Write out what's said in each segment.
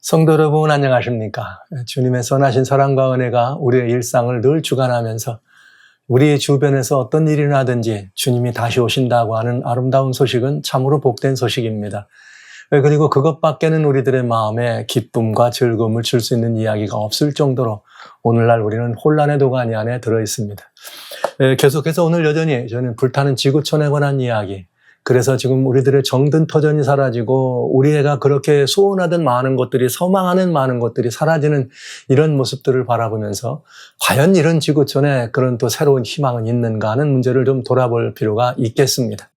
성도 여러분 안녕하십니까? 주님의 선하신 사랑과 은혜가 우리의 일상을 늘 주관하면서 우리의 주변에서 어떤 일이 나든지 주님이 다시 오신다고 하는 아름다운 소식은 참으로 복된 소식입니다. 그리고 그것밖에는 우리들의 마음에 기쁨과 즐거움을 줄 수 있는 이야기가 없을 정도로 오늘날 우리는 혼란의 도가니 안에 들어있습니다. 계속해서 오늘 여전히 저는 불타는 지구촌에 관한 이야기, 그래서 지금 우리들의 정든 터전이 사라지고 우리 애가 그렇게 소원하던 많은 것들이, 소망하는 많은 것들이 사라지는 이런 모습들을 바라보면서 과연 이런 지구촌에 그런 또 새로운 희망은 있는가 하는 문제를 좀 돌아볼 필요가 있겠습니다.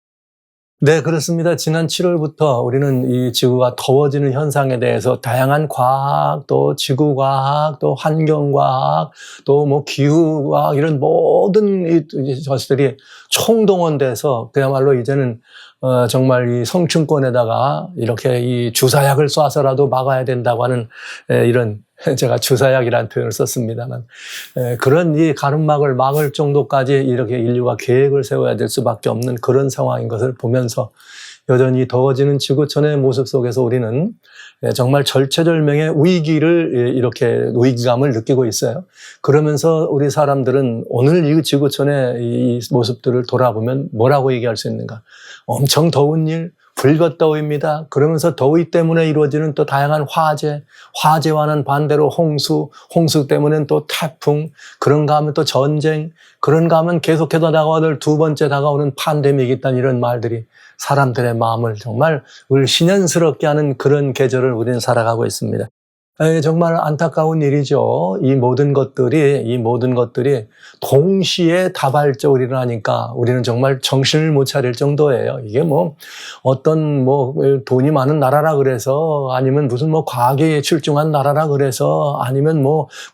네, 그렇습니다. 지난 7월부터 우리는 이 지구가 더워지는 현상에 대해서 다양한 과학, 또 지구과학, 또 환경과학, 또 뭐 기후과학 이런 모든 것들이 총동원돼서 그야말로 이제는 정말 이 성층권에다가 이렇게 이 주사약을 쏴서라도 막아야 된다고 하는 이런, 제가 주사약이라는 표현을 썼습니다만, 그런 이 가름막을 막을 정도까지 이렇게 인류가 계획을 세워야 될 수밖에 없는 그런 상황인 것을 보면서 여전히 더워지는 지구촌의 모습 속에서 우리는 정말 절체절명의 위기를, 이렇게 위기감을 느끼고 있어요. 그러면서 우리 사람들은 오늘 이 지구촌의 이 모습들을 돌아보면 뭐라고 얘기할 수 있는가? 엄청 더운 일, 불볕더위입니다. 그러면서 더위 때문에 이루어지는 또 다양한 화재와는 반대로 홍수 때문에는 또 태풍, 그런가 하면 또 전쟁, 그런가 하면 계속해서 다가오는 두 번째 다가오는 팬데믹이 있다는 이런 말들이 사람들의 마음을 정말 을신연스럽게 하는 그런 계절을 우리는 살아가고 있습니다. 정말 안타까운 일이죠. 이 모든 것들이 동시에 다발적으로 일어나니까 우리는 정말 정신을 못 차릴 정도예요. 이게 어떤 돈이 많은 나라라 그래서, 아니면 무슨 과학에 출중한 나라라 그래서, 아니면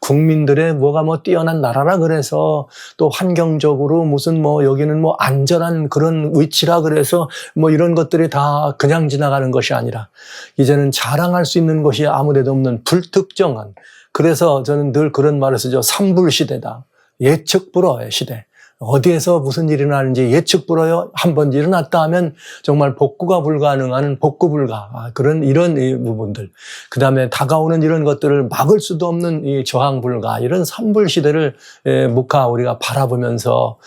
국민들의 뛰어난 나라라 그래서, 또 환경적으로 무슨 여기는 안전한 그런 위치라 그래서 이런 것들이 다 그냥 지나가는 것이 아니라 이제는 자랑할 수 있는 것이 아무데도 없는 불특정한, 그래서 저는 늘 그런 말을 쓰죠. 삼불시대다. 예측 불허의 시대. 어디에서 무슨 일이 나는지 예측 불허요. 한 번 일어났다 하면 정말 복구가 불가능한 복구 불가, 그런 이런 부분들. 그 다음에 다가오는 이런 것들을 막을 수도 없는 이 저항 불가, 이런 삼불시대를 우리가 바라보면서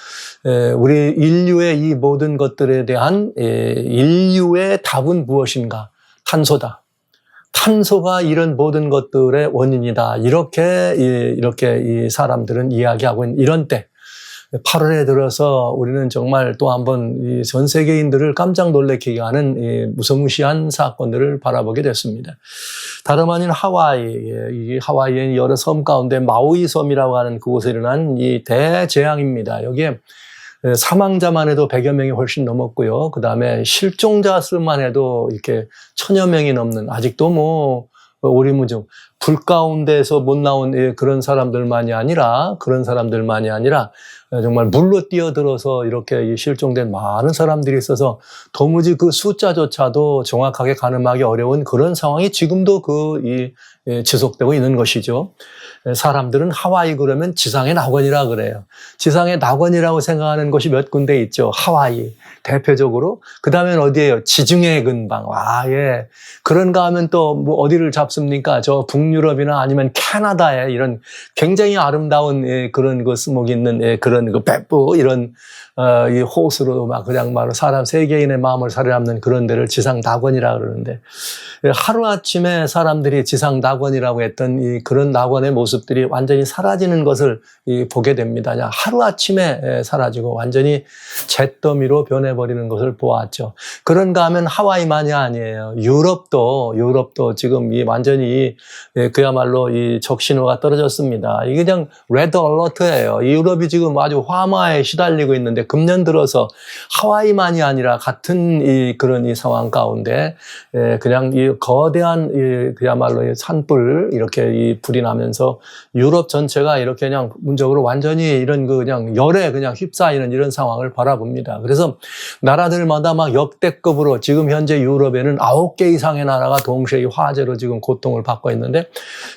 우리 인류의 이 모든 것들에 대한 인류의 답은 무엇인가? 탄소다. 탄소가 이런 모든 것들의 원인이다. 이렇게 이 사람들은 이야기하고 있는 이런 때, 8월에 들어서 우리는 정말 또 한번 전 세계인들을 깜짝 놀래키게 하는 이 무서무시한 사건들을 바라보게 됐습니다. 다름 아닌 이 하와이의 여러 섬 가운데 마우이 섬이라고 하는 그곳에 일어난 이 대재앙입니다. 여기에 사망자만 해도 100여 명이 훨씬 넘었고요. 그 다음에 실종자 수만 해도 이렇게 1000여 명이 넘는, 아직도 오리무중, 불 가운데서 못 나온 그런 사람들만이 아니라 정말 물로 뛰어들어서 이렇게 실종된 많은 사람들이 있어서 도무지 그 숫자조차도 정확하게 가늠하기 어려운 그런 상황이 지금도 지속되고 있는 것이죠. 사람들은 하와이 그러면 지상의 낙원이라 그래요. 지상의 낙원이라고 생각하는 곳이 몇 군데 있죠. 하와이 대표적으로. 그 다음엔 어디예요? 지중해 근방. 예. 그런가 하면 또 어디를 잡습니까? 저 북유럽이나 아니면 캐나다에 이런 굉장히 아름다운 그런 스모크 있는 그런 백부 이런 이 호수로 사람 세계인의 마음을 사로잡는 그런 데를 지상 낙원이라 그러는데, 하루아침에 사람들이 지상 낙원이라고 했던 그런 낙원의 모습들이 완전히 사라지는 것을 보게 됩니다. 하루아침에 사라지고 완전히 잿더미로 변해버리는 것을 보았죠. 그런가 하면 하와이만이 아니에요. 유럽도 지금 완전히 그야말로 적신호가 떨어졌습니다. 이게 그냥 레드 얼러트예요. 유럽이 지금 아주 화마에 시달리고 있는데, 금년 들어서 하와이만이 아니라 같은 그런 상황 가운데 그냥 거대한 그야말로 산불, 이렇게 불이 나면서 유럽 전체가 이렇게 그냥 문적으로 완전히 이런 그냥 열에 그냥 휩싸이는 이런 상황을 바라봅니다. 그래서 나라들마다 역대급으로 지금 현재 유럽에는 9개 이상의 나라가 동시에 화재로 지금 고통을 받고 있는데,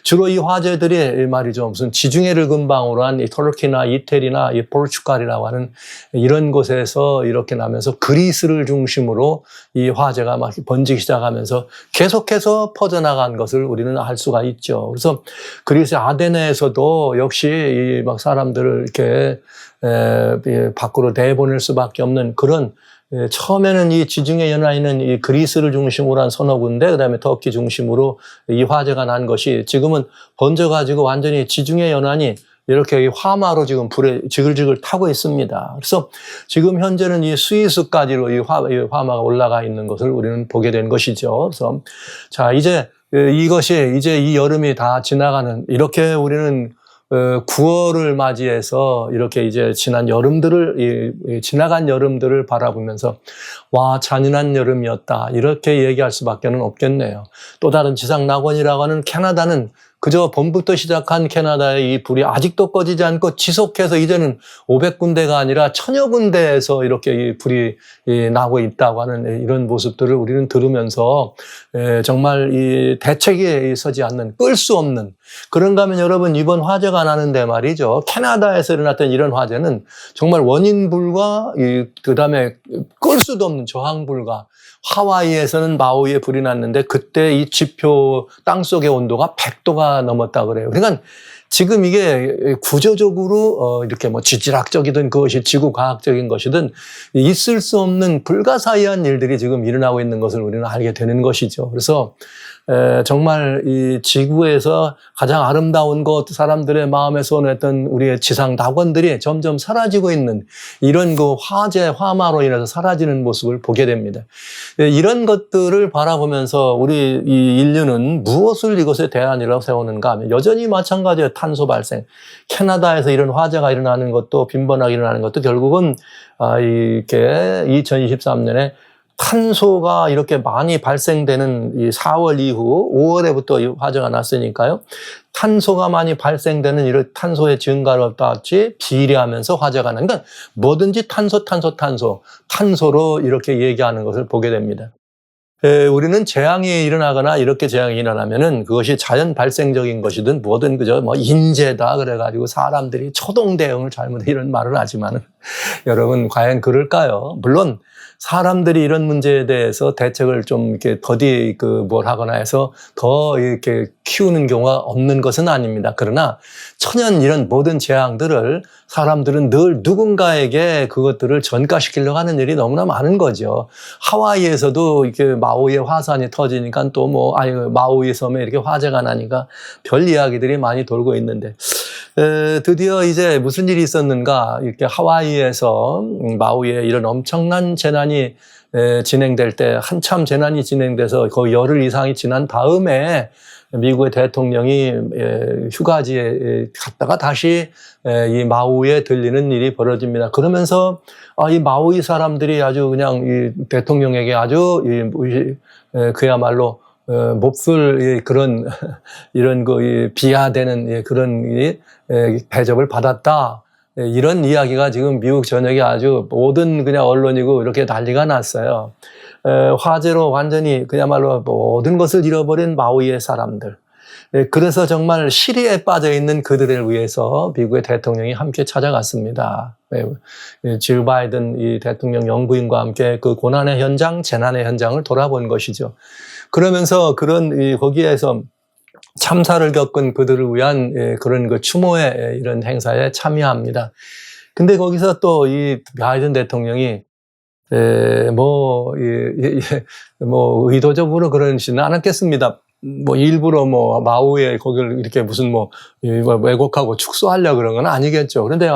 주로 이 화재들이 말이죠. 무슨 지중해를 근방으로 한 이 터키나 이태리나 이 포르투갈이라고 하는 이런 곳에서 이렇게 나면서 그리스를 중심으로 이 화재가 막 번지기 시작하면서 계속해서 퍼져나간 것을 우리는 알 수가 있죠. 그래서 그리스 아테네에서도 역시 이 막 사람들을 이렇게 밖으로 내보낼 수밖에 없는 그런 처음에는 이 지중해 연안에 있는 이 그리스를 중심으로 한 서너 군데, 그다음에 터키 중심으로 이 화재가 난 것이 지금은 번져가지고 완전히 지중해 연안이 이렇게 화마로 지금 불에 지글지글 타고 있습니다. 그래서 지금 현재는 이 스위스까지로 이 화마가 올라가 있는 것을 우리는 보게 된 것이죠. 그래서 자, 이제 이것이 이제 이 여름이 다 지나가는 이렇게 우리는 9월을 맞이해서 이렇게 이제 지나간 여름들을 바라보면서 와, 잔인한 여름이었다. 이렇게 얘기할 수밖에 없겠네요. 또 다른 지상낙원이라고 하는 캐나다는 그저 봄부터 시작한 캐나다의 이 불이 아직도 꺼지지 않고 지속해서 이제는 500군데가 아니라 1000여 군데에서 이렇게 이 불이 나고 있다고 하는 이런 모습들을 우리는 들으면서 정말 이 대책이 서지 않는, 끌 수 없는, 그런가 하면 여러분 이번 화재가 나는데 말이죠. 캐나다에서 일어났던 이런 화재는 정말 원인불과 그다음에 끌 수도 없는 저항불과, 하와이에서는 마우이에 불이 났는데 그때 이 지표 땅속의 온도가 100도가 넘었다 그래요. 그러니까 지금 이게 구조적으로 이렇게 뭐 지질학적이든 그것이 지구과학적인 것이든 있을 수 없는 불가사의한 일들이 지금 일어나고 있는 것을 우리는 알게 되는 것이죠. 그래서 정말 이 지구에서 가장 아름다운 것, 사람들의 마음에 소원했던 우리의 지상 낙원들이 점점 사라지고 있는 이런 그 화재, 화마로 인해서 사라지는 모습을 보게 됩니다. 이런 것들을 바라보면서 우리 이 인류는 무엇을 이것의 대안이라고 세우는가 하면 여전히 마찬가지예요. 탄소 발생. 캐나다에서 이런 화재가 일어나는 것도, 빈번하게 일어나는 것도 결국은 이렇게 2023년에 탄소가 이렇게 많이 발생되는 이 4월 이후 5월에부터 이 화재가 났으니까요. 탄소가 많이 발생되는 이런 탄소의 증가로 같이 비례하면서 화재가 나는, 그러니까 뭐든지 탄소로 이렇게 얘기하는 것을 보게 됩니다. 우리는 재앙이 일어나거나 이렇게 재앙이 일어나면은 그것이 자연 발생적인 것이든 뭐든 그저 뭐 인재다 그래가지고 사람들이 초동 대응을 잘못해 이런 말을 하지만은 여러분 과연 그럴까요? 물론 사람들이 이런 문제에 대해서 대책을 좀 이렇게 더디 뭘 하거나 해서 더 이렇게 키우는 경우가 없는 것은 아닙니다. 그러나 천연 이런 모든 재앙들을 사람들은 늘 누군가에게 그것들을 전가시키려고 하는 일이 너무나 많은 거죠. 하와이에서도 이렇게 마우이의 화산이 터지니까 또 마우이 섬에 이렇게 화재가 나니까 별 이야기들이 많이 돌고 있는데, 드디어 이제 무슨 일이 있었는가, 이렇게 하와이에서 마우이에 이런 엄청난 재난이 진행될 때, 한참 재난이 진행돼서 거의 열흘 이상이 지난 다음에 미국의 대통령이 휴가지에 갔다가 다시 이 마우이에 들리는 일이 벌어집니다. 그러면서 이 마우이 사람들이 아주 그냥 이 대통령에게 아주 그야말로 몹쓸 그런 이런 비하되는 그런 대접을 받았다. 이런 이야기가 지금 미국 전역에 아주 모든 그냥 언론이고 이렇게 난리가 났어요. 화재로 완전히 그야말로 모든 것을 잃어버린 마우이의 사람들. 그래서 정말 시리에 빠져 있는 그들을 위해서 미국의 대통령이 함께 찾아갔습니다. 질 바이든 이 대통령 영부인과 함께 그 고난의 현장, 재난의 현장을 돌아본 것이죠. 그러면서 거기에서 참사를 겪은 그들을 위한 그런 추모의 이런 행사에 참여합니다. 근데 거기서 또 이 바이든 대통령이 의도적으로 그러지는 않았겠습니다. 일부러 마우이에 거기를 이렇게 무슨 왜곡하고 축소하려고 그런 건 아니겠죠. 그런데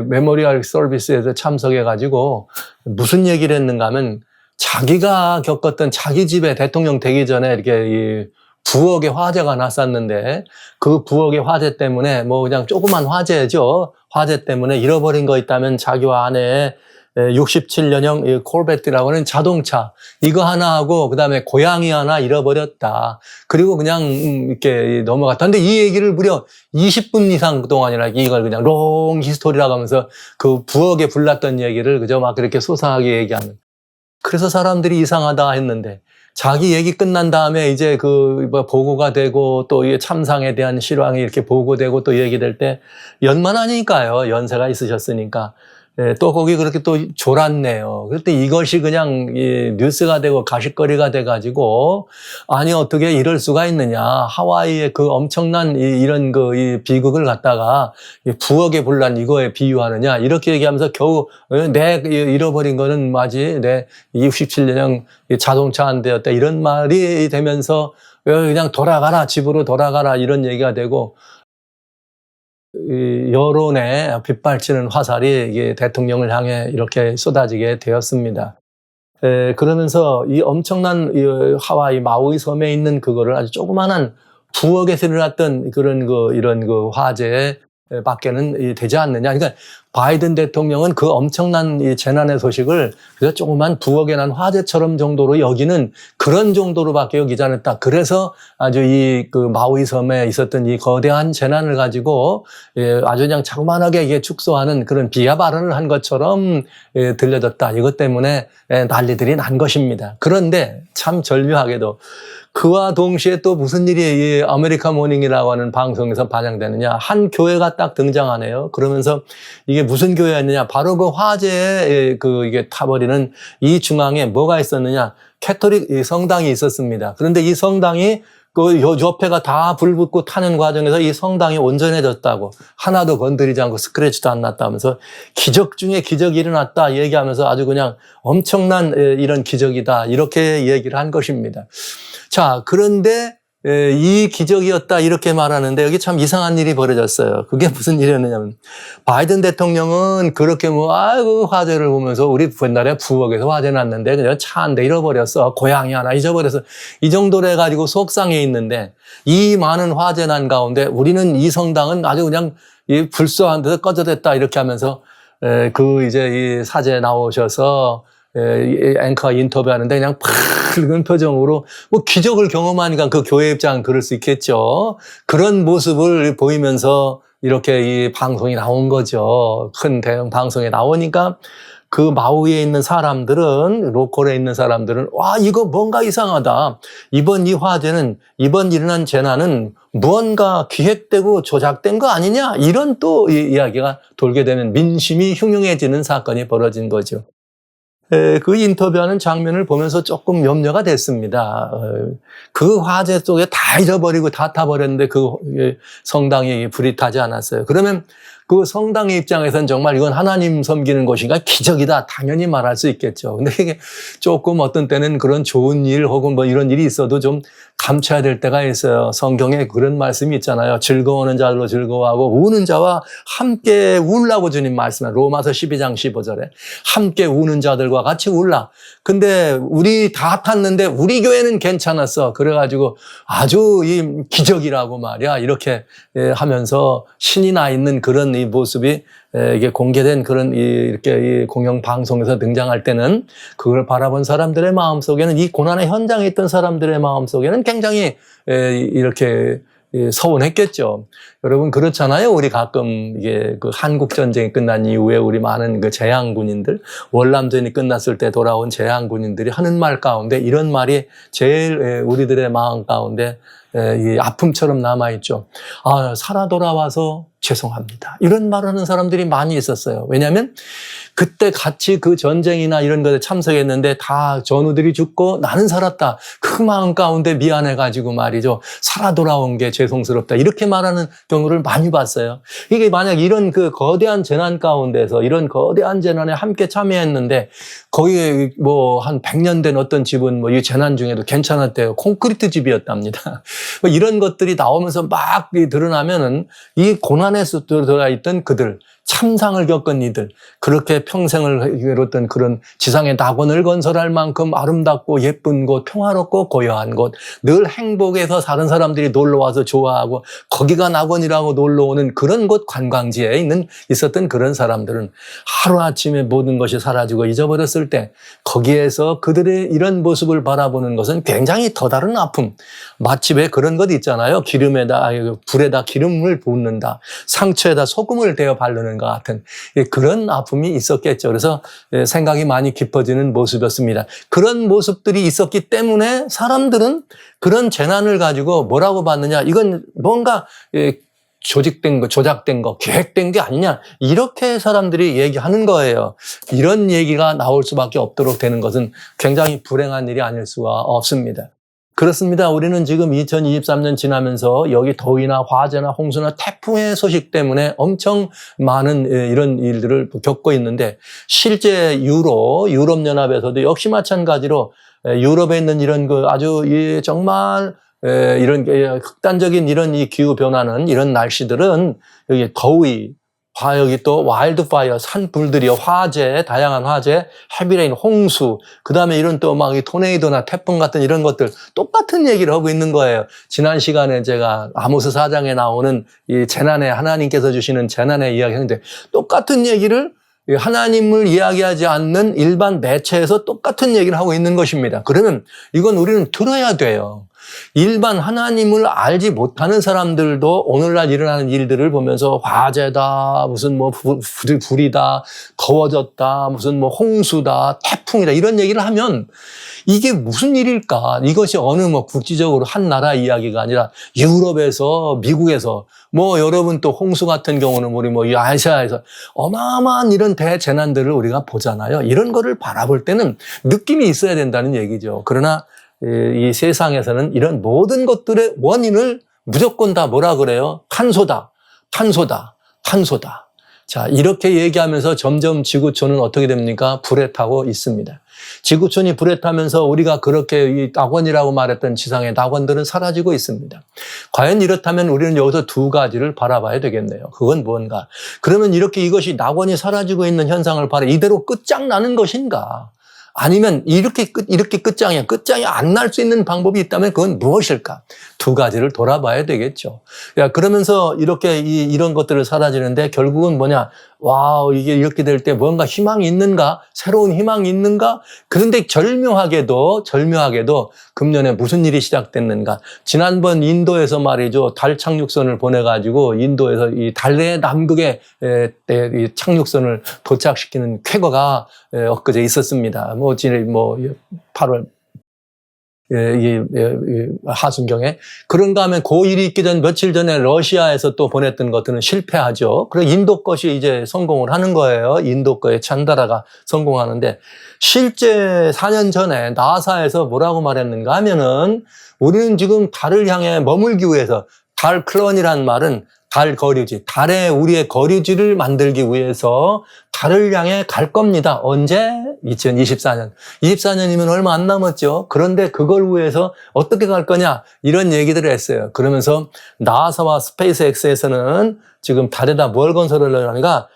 메모리얼 서비스에서 참석해가지고 무슨 얘기를 했는가 하면 자기가 겪었던 자기 집에 대통령 되기 전에 이렇게 부엌에 화재가 났었는데 그 부엌의 화재 때문에 그냥 조그만 화재죠. 화재 때문에 잃어버린 거 있다면 자기와 아내의 67년형 콜베트라고 하는 자동차 이거 하나 하고 그다음에 고양이 하나 잃어버렸다. 그리고 그냥 이렇게 넘어갔다. 근데 이 얘기를 무려 20분 이상 동안이나 이걸 그냥 롱 히스토리라고 하면서 그 부엌에 불났던 얘기를 그저 막 그렇게 소상하게 얘기하는. 그래서 사람들이 이상하다 했는데 자기 얘기 끝난 다음에 이제 뭐 보고가 되고 또 이 참상에 대한 실황이 이렇게 보고되고 또 얘기될 때 연만하니까요. 연세가 있으셨으니까. 예, 또 거기 그렇게 또 졸았네요. 그때 이것이 그냥 뉴스가 되고 가십거리가 돼가지고, 아니, 어떻게 이럴 수가 있느냐. 하와이의 그 엄청난 이런 이 비극을 갖다가 부엌의 분란 이거에 비유하느냐. 이렇게 얘기하면서 겨우 내 잃어버린 거는 맞지. 내 67년형 자동차 안 되었다. 이런 말이 되면서 그냥 돌아가라. 집으로 돌아가라. 이런 얘기가 되고, 여론에 빗발치는 화살이 이게 대통령을 향해 이렇게 쏟아지게 되었습니다. 그러면서 이 엄청난 하와이 마우이 섬에 있는 그거를 아주 조그만한 부엌에서 일어났던 이런 화재 밖에는 되지 않느냐. 그러니까 바이든 대통령은 그 엄청난 이 재난의 소식을 그저 조그만 부엌에 난 화재처럼 정도로 여기는 그런 정도로밖에 여기지 않았다. 그래서 아주 마우이 섬에 있었던 이 거대한 재난을 가지고 아주 그냥 자그만하게 이게 축소하는 그런 비하 발언을 한 것처럼 들려졌다. 이것 때문에 난리들이 난 것입니다. 그런데 참 절묘하게도 그와 동시에 또 무슨 일이 이 아메리카 모닝이라고 하는 방송에서 반영되느냐. 한 교회가 딱 등장하네요. 그러면서 이게 무슨 교회였느냐. 바로 그 화재에 이게 타버리는 이 중앙에 뭐가 있었느냐. 캐토릭 성당이 있었습니다. 그런데 이 성당이 옆에가 다 불 붙고 타는 과정에서 이 성당이 온전해졌다고. 하나도 건드리지 않고 스크래치도 안 났다면서 기적 중에 기적이 일어났다 얘기하면서 아주 그냥 엄청난 이런 기적이다. 이렇게 얘기를 한 것입니다. 자, 그런데 이 기적이었다 이렇게 말하는데 여기 참 이상한 일이 벌어졌어요. 그게 무슨 일이었느냐면 바이든 대통령은 그렇게 아이고 화재를 보면서 우리 옛날에 부엌에서 화재 났는데 그냥 차 한 대 잃어버렸어. 고양이 하나 잊어버렸어. 이 정도로 해가지고 속상해 있는데 이 많은 화재 난 가운데 우리는 이 성당은 아주 그냥 불쏘한 데서 꺼져댔다 이렇게 하면서 이제 이 사제에 나오셔서 앵커 인터뷰하는데 그냥 밝은 표정으로 기적을 경험하니까 그 교회 입장은 그럴 수 있겠죠. 그런 모습을 보이면서 이렇게 이 방송이 나온 거죠. 큰 대형 방송에 나오니까 그 마우이에 있는 사람들은, 로컬에 있는 사람들은 와, 이거 뭔가 이상하다. 이번 이 화재는, 이번 일어난 재난은 무언가 기획되고 조작된 거 아니냐? 이런 또 이야기가 돌게 되면 민심이 흉흉해지는 사건이 벌어진 거죠. 그 인터뷰하는 장면을 보면서 조금 염려가 됐습니다. 그 화재 속에 다 잃어버리고 다 타버렸는데 그 성당이 불이 타지 않았어요. 그러면 그 성당의 입장에서는 정말 이건 하나님 섬기는 것인가 기적이다. 당연히 말할 수 있겠죠. 근데 이게 조금 어떤 때는 그런 좋은 일 혹은 뭐 이런 일이 있어도 좀 감춰야 될 때가 있어요. 성경에 그런 말씀이 있잖아요. 즐거워하는 자들로 즐거워하고 우는 자와 함께 울라고 주님 말씀해. 로마서 12장 15절에 함께 우는 자들과 같이 울라. 근데 우리 다 탔는데 우리 교회는 괜찮았어. 그래가지고 아주 이 기적이라고 말이야. 이렇게 하면서 신이 나 있는 그런 이 모습이 이게 공개된 그런 이렇게 이 공영 방송에서 등장할 때는 그걸 바라본 사람들의 마음 속에는 이 고난의 현장에 있던 사람들의 마음 속에는 굉장히 이렇게 서운했겠죠. 여러분 그렇잖아요. 우리 가끔 이게 그 한국 전쟁이 끝난 이후에 우리 많은 그 재향군인들, 월남전이 끝났을 때 돌아온 재향군인들이 하는 말 가운데 이런 말이 제일 우리들의 마음 가운데 이 아픔처럼 남아있죠. 아, 살아 돌아와서 죄송합니다. 이런 말하는 사람들이 많이 있었어요. 왜냐하면 그때 같이 그 전쟁이나 이런 것에 참석했는데 다 전우들이 죽고 나는 살았다. 그 마음 가운데 미안해가지고 말이죠. 살아 돌아온 게 죄송스럽다. 이렇게 말하는 경우를 많이 봤어요. 이게 만약 이런 그 거대한 재난 가운데서 이런 거대한 재난에 함께 참여했는데 거기에 뭐 한 100년 된 어떤 집은 뭐 이 재난 중에도 괜찮았대요. 콘크리트 집이었답니다. 이런 것들이 나오면서 막 드러나면은 이 고난에 들어가 있던 그들, 참상을 겪은 이들, 그렇게 평생을 이뤘던 그런 지상의 낙원을 건설할 만큼 아름답고 예쁜 곳, 평화롭고 고요한 곳, 늘 행복해서 사는 사람들이 놀러와서 좋아하고 거기가 낙원이라고 놀러오는 그런 곳 관광지에 있었던 그런 사람들은 하루아침에 모든 것이 사라지고 잊어버렸을 때 거기에서 그들의 이런 모습을 바라보는 것은 굉장히 더 다른 아픔. 마치 왜 그런 것 있잖아요. 불에다 기름을 붓는다. 상처에다 소금을 대어 바르는 되는 것 같은 그런 아픔이 있었겠죠. 그래서 생각이 많이 깊어지는 모습이었습니다. 그런 모습들이 있었기 때문에 사람들은 그런 재난을 가지고 뭐라고 봤느냐, 이건 뭔가 조직된 거, 조작된 거, 계획된 게 아니냐, 이렇게 사람들이 얘기하는 거예요. 이런 얘기가 나올 수밖에 없도록 되는 것은 굉장히 불행한 일이 아닐 수가 없습니다. 그렇습니다. 우리는 지금 2023년 지나면서 여기 더위나 화재나 홍수나 태풍의 소식 때문에 엄청 많은 이런 일들을 겪고 있는데, 실제 유럽연합에서도 역시 마찬가지로 유럽에 있는 이런 아주 정말 이런 극단적인 이런 이 기후 변화는, 이런 날씨들은 여기 더위, 여기 또 와일드 파이어, 산불들이요, 화재, 다양한 화재, 헤비레인, 홍수, 그 다음에 이런 또 막 토네이도나 태풍 같은 이런 것들 똑같은 얘기를 하고 있는 거예요. 지난 시간에 제가 아모스 4장에 나오는 이 재난에, 하나님께서 주시는 재난의 이야기 했는데, 똑같은 얘기를 하나님을 이야기하지 않는 일반 매체에서 똑같은 얘기를 하고 있는 것입니다. 그러면 이건 우리는 들어야 돼요. 일반 하나님을 알지 못하는 사람들도 오늘날 일어나는 일들을 보면서 화재다, 무슨 뭐 불이다, 더워졌다, 무슨 뭐 홍수다, 태풍이다, 이런 얘기를 하면 이게 무슨 일일까? 이것이 어느 뭐 국지적으로 한 나라 이야기가 아니라 유럽에서, 미국에서, 뭐 여러분 또 홍수 같은 경우는 우리 뭐 아시아에서 어마어마한 이런 대재난들을 우리가 보잖아요. 이런 거를 바라볼 때는 느낌이 있어야 된다는 얘기죠. 그러나 이 세상에서는 이런 모든 것들의 원인을 무조건 다 뭐라 그래요? 탄소다. 자, 이렇게 얘기하면서 점점 지구촌은 어떻게 됩니까? 불에 타고 있습니다. 지구촌이 불에 타면서 우리가 그렇게 이 낙원이라고 말했던 지상의 낙원들은 사라지고 있습니다. 과연 이렇다면 우리는 여기서 두 가지를 바라봐야 되겠네요. 그건 뭔가? 그러면 이렇게 이것이 낙원이 사라지고 있는 현상을 바라 이대로 끝장나는 것인가? 아니면 이렇게 끝장이 안 날 수 있는 방법이 있다면 그건 무엇일까? 두 가지를 돌아봐야 되겠죠. 그러면서 이렇게 이런 것들을 사라지는데 결국은 뭐냐? 와우, 이게 이렇게 될 때 뭔가 희망이 있는가? 새로운 희망이 있는가? 그런데 절묘하게도 금년에 무슨 일이 시작됐는가? 지난번 인도에서 말이죠. 달 착륙선을 보내가지고 인도에서 이 달의 남극에 이 착륙선을 도착시키는 쾌거가 엊그제 있었습니다. 8월 하순경에. 그런가 하면 그 일이 있기 전 며칠 전에 러시아에서 또 보냈던 것들은 실패하죠. 그리고 인도 것이 이제 성공을 하는 거예요. 인도 거에 찬다라가 성공하는데, 실제 4년 전에 나사에서 뭐라고 말했는가 하면은 우리는 지금 달을 향해 머물기 위해서, 달 클론이라는 말은 달 거류지, 달에 우리의 거류지를 만들기 위해서 달을 향해 갈 겁니다. 언제? 2024년. 24년이면 얼마 안 남았죠. 그런데 그걸 위해서 어떻게 갈 거냐? 이런 얘기들을 했어요. 그러면서 나사와 스페이스X에서는 지금 달에다 뭘 건설하려고 하는가?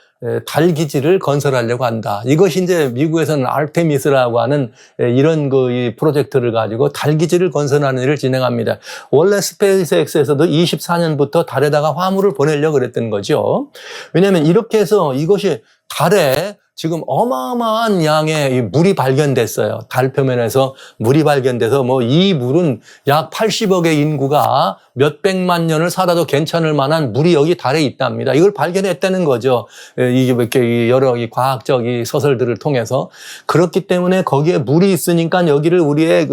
달 기지를 건설하려고 한다. 이것이 이제 미국에서는 아르테미스라고 하는 이런 이 프로젝트를 가지고 달 기지를 건설하는 일을 진행합니다. 원래 스페이스X에서도 24년부터 달에다가 화물을 보내려고 그랬던 거죠. 왜냐하면 이렇게 해서 이것이 달에 지금 어마어마한 양의 물이 발견됐어요. 달 표면에서 물이 발견돼서 이 물은 약 80억의 인구가 몇백만 년을 살아도 괜찮을 만한 물이 여기 달에 있답니다. 이걸 발견했다는 거죠. 이게 이렇게 여러 과학적 서설들을 통해서. 그렇기 때문에 거기에 물이 있으니까 여기를 우리의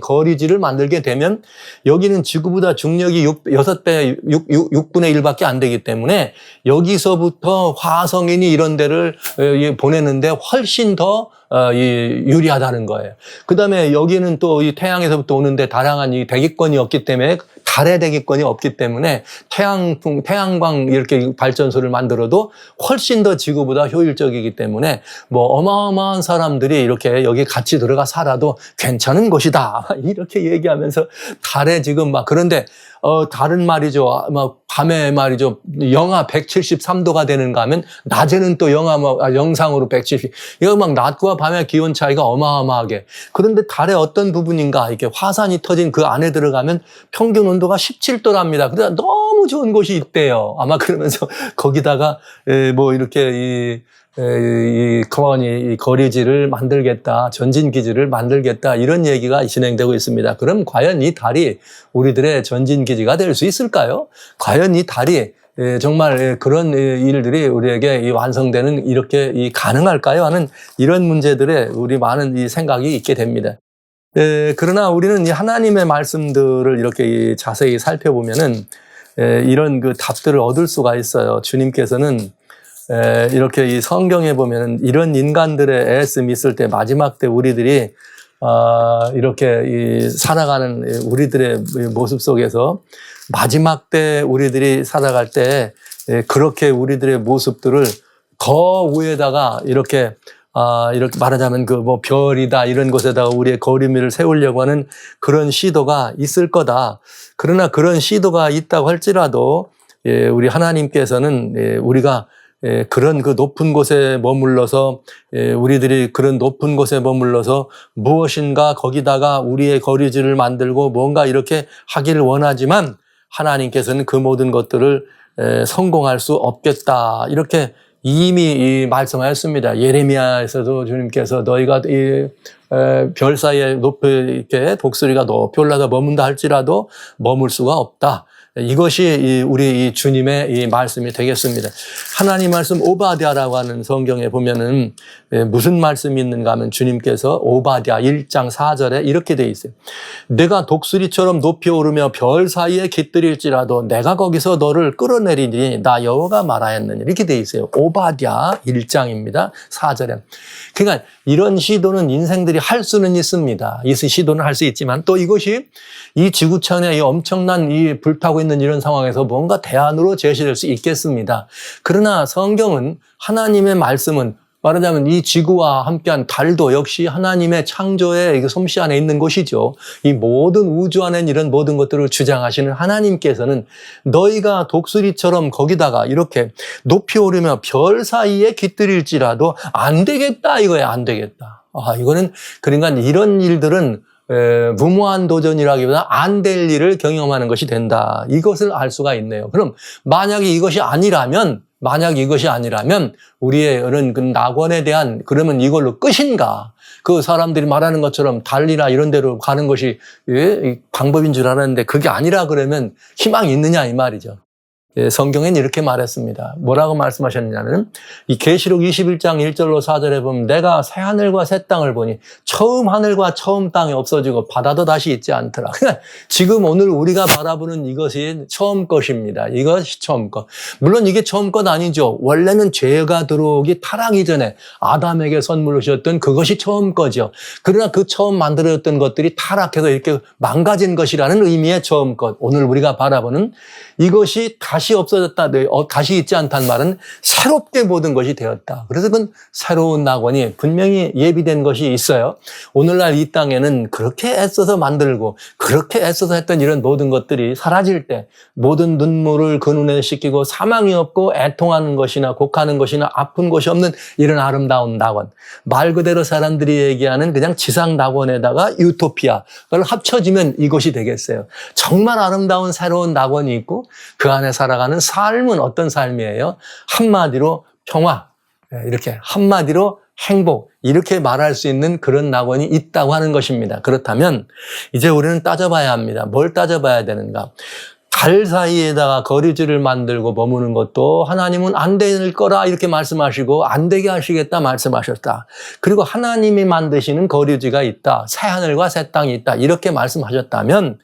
거리지를 만들게 되면 여기는 지구보다 중력이 6배, 6분의 1밖에 안 되기 때문에 여기서부터 화성인이 이런 데를 보내는데 훨씬 더 유리하다는 거예요. 그 다음에 여기는 또 이 태양에서부터 오는데 다양한 이 대기권이 없기 때문에, 달의 대기권이 없기 때문에 태양광 이렇게 발전소를 만들어도 훨씬 더 지구보다 효율적이기 때문에 어마어마한 사람들이 이렇게 여기 같이 들어가 살아도 괜찮은 곳이다. 이렇게 얘기하면서 달에 지금 그런데 달은 말이죠. 밤에 말이죠. 영하 173도가 되는가 하면 낮에는 또 영상으로 170. 이거 낮과 밤의 기온 차이가 어마어마하게. 그런데 달의 어떤 부분인가 이렇게 화산이 터진 그 안에 들어가면 평균 온도가 17도랍니다. 그래서 너무 좋은 곳이 있대요. 아마 그러면서 거기다가 이렇게 이 거리지를 만들겠다, 전진기지를 만들겠다, 이런 얘기가 진행되고 있습니다. 그럼 과연 이 달이 우리들의 전진기지가 될 수 있을까요? 과연 이 달이 정말 그런 일들이 우리에게 완성되는 이렇게 가능할까요? 하는 이런 문제들에 우리 많은 이 생각이 있게 됩니다. 그러나 우리는 이 하나님의 말씀들을 이렇게 자세히 살펴보면은 이런 그 답들을 얻을 수가 있어요. 주님께서는 이렇게 이 성경에 보면은 이런 인간들의 애씀이 있을 때 마지막 때 우리들이 이렇게 살아가는 우리들의 모습 속에서 마지막 때 우리들이 살아갈 때 그렇게 우리들의 모습들을 더 위에다가 이렇게 말하자면 그 뭐 별이다 이런 곳에다가 우리의 거리미를 세우려고 하는 그런 시도가 있을 거다. 그러나 그런 시도가 있다고 할지라도 우리 하나님께서는 우리가 그런 그 높은 곳에 머물러서 우리들이 그런 높은 곳에 머물러서 무엇인가 거기다가 우리의 거리지를 만들고 뭔가 이렇게 하기를 원하지만 하나님께서는 그 모든 것들을 성공할 수 없겠다. 이렇게 이미 말씀하였습니다. 예레미야에서도 주님께서 너희가 별 사이에 높이 이렇게 독수리가 높이 올라가 머문다 할지라도 머물 수가 없다. 이것이 우리 이 주님의 이 말씀이 되겠습니다. 하나님 말씀 오바댜라고 하는 성경에 보면은 무슨 말씀이 있는가 하면 주님께서 오바댜 1장 4절에 이렇게 돼 있어요. 내가 독수리처럼 높이 오르며 별 사이에 깃들일지라도 내가 거기서 너를 끌어내리니 나 여호와가 말하였느니 이렇게 돼 있어요. 오바댜 1장입니다. 4절에. 그러니까 이런 시도는 인생들이 할 수는 있습니다. 이 시도는 할 수 있지만 또 이것이 이 지구촌에 이 엄청난 이 불타고 있는 이런 상황에서 뭔가 대안으로 제시될 수 있겠습니다. 그러나 성경은 하나님의 말씀은 말하자면 이 지구와 함께한 달도 역시 하나님의 창조의 솜씨 안에 있는 것이죠. 이 모든 우주 안에 이런 모든 것들을 주장하시는 하나님께서는 너희가 독수리처럼 거기다가 이렇게 높이 오르며 별 사이에 깃들일지라도 안 되겠다 이거야. 안 되겠다. 이거는 그러니까 이런 일들은 무모한 도전이라기보다 안 될 일을 경험하는 것이 된다. 이것을 알 수가 있네요. 그럼 만약에 이것이 아니라면 우리의 이런 그 낙원에 대한 그러면 이걸로 끝인가? 그 사람들이 말하는 것처럼 달리나 이런 데로 가는 것이 방법인 줄 알았는데 그게 아니라 그러면 희망이 있느냐 이 말이죠. 성경엔 이렇게 말했습니다. 뭐라고 말씀하셨냐면 이 계시록 21장 1절로 4절에 보면 내가 새 하늘과 새 땅을 보니 처음 하늘과 처음 땅이 없어지고 바다도 다시 있지 않더라. 지금 오늘 우리가 바라보는 이것이 처음 것입니다. 이것이 처음 것. 물론 이게 처음 것 아니죠. 원래는 죄가 들어오기 타락이 전에 아담에게 선물로 주셨던 그것이 처음 거죠. 그러나 그 처음 만들어졌던 것들이 타락해서 이렇게 망가진 것이라는 의미의 처음 것. 오늘 우리가 바라보는 이것이 다시 없어졌다, 다시 있지 않다는 말은 새롭게 모든 것이 되었다. 그래서 그건 새로운 낙원이 분명히 예비된 것이 있어요. 오늘날 이 땅에는 그렇게 애써서 만들고 그렇게 애써서 했던 이런 모든 것들이 사라질 때 모든 눈물을 그 눈에 씻기고 사망이 없고 애통하는 것이나 곡하는 것이나 아픈 것이 없는 이런 아름다운 낙원. 말 그대로 사람들이 얘기하는 그냥 지상 낙원에다가 유토피아. 그걸 합쳐지면 이것이 되겠어요. 정말 아름다운 새로운 낙원이 있고 그 안에 살아가는 삶은 어떤 삶이에요? 한마디로 평화, 이렇게 한마디로 행복, 이렇게 말할 수 있는 그런 낙원이 있다고 하는 것입니다. 그렇다면 이제 우리는 따져봐야 합니다. 뭘 따져봐야 되는가? 달 사이에다가 거리지를 만들고 머무는 것도 하나님은 안 될 거라 이렇게 말씀하시고 안 되게 하시겠다 말씀하셨다. 그리고 하나님이 만드시는 거리지가 있다. 새 하늘과 새 땅이 있다. 이렇게 말씀하셨다면